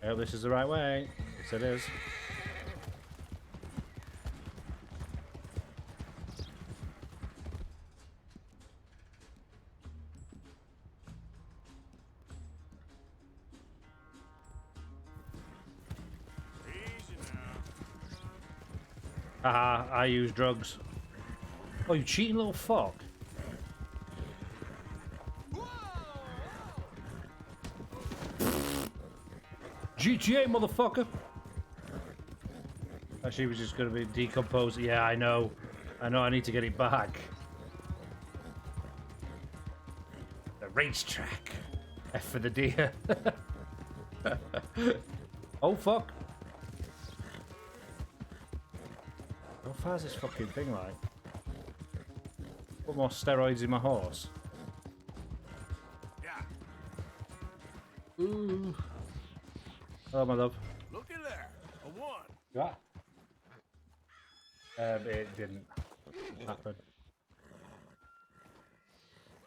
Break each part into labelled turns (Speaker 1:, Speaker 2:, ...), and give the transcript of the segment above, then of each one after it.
Speaker 1: I hope this is the right way. Yes, it is. Haha, I use drugs. Oh, you cheating little fuck. GTA, motherfucker! Actually, was just going to be decomposed. Yeah, I know. I know I need to get it back. The racetrack. F for the deer. Oh, fuck. How far is this fucking thing like? Put more steroids in my horse.
Speaker 2: Yeah.
Speaker 1: Ooh. Hello, my love.
Speaker 2: Looky there. A 1.
Speaker 1: Yeah. It didn't happen.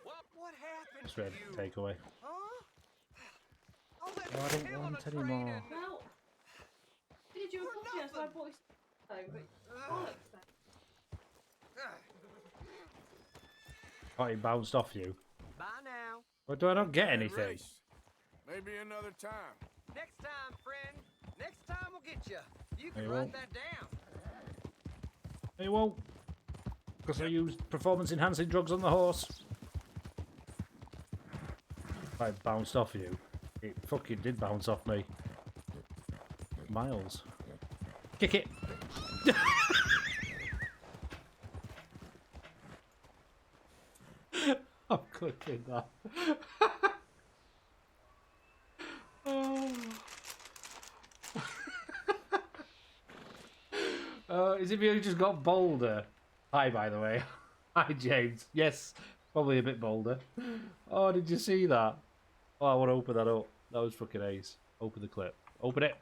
Speaker 3: What happened
Speaker 1: It's
Speaker 3: to
Speaker 1: red
Speaker 3: you?
Speaker 1: takeaway.
Speaker 3: Huh? Oh, that
Speaker 1: Oh, I
Speaker 3: hell
Speaker 1: don't
Speaker 3: on
Speaker 1: want
Speaker 3: a
Speaker 1: any
Speaker 3: train
Speaker 1: more.
Speaker 3: and-
Speaker 4: Well, did you a
Speaker 3: For
Speaker 4: coffee? So I
Speaker 3: nothing.
Speaker 4: bought you something, but bollocks then.
Speaker 1: Oh, it bounced off you.
Speaker 3: Bye now.
Speaker 1: But do I not get
Speaker 2: Bad
Speaker 1: anything?
Speaker 2: race. Maybe another time.
Speaker 3: Next time, friend. Next time we'll get you. You can
Speaker 1: You
Speaker 3: write
Speaker 1: won't.
Speaker 3: that down.
Speaker 1: No, you won't. Because I used performance-enhancing drugs on the horse. I bounced off you. It fucking did bounce off me. Miles. Kick it! I'm clicking that. Is it me who just got bolder? Hi, by the way. Hi, James. Yes, probably a bit bolder. Oh, did you see that? Oh, I want to open that up. That was fucking ace. Open the clip. Open it.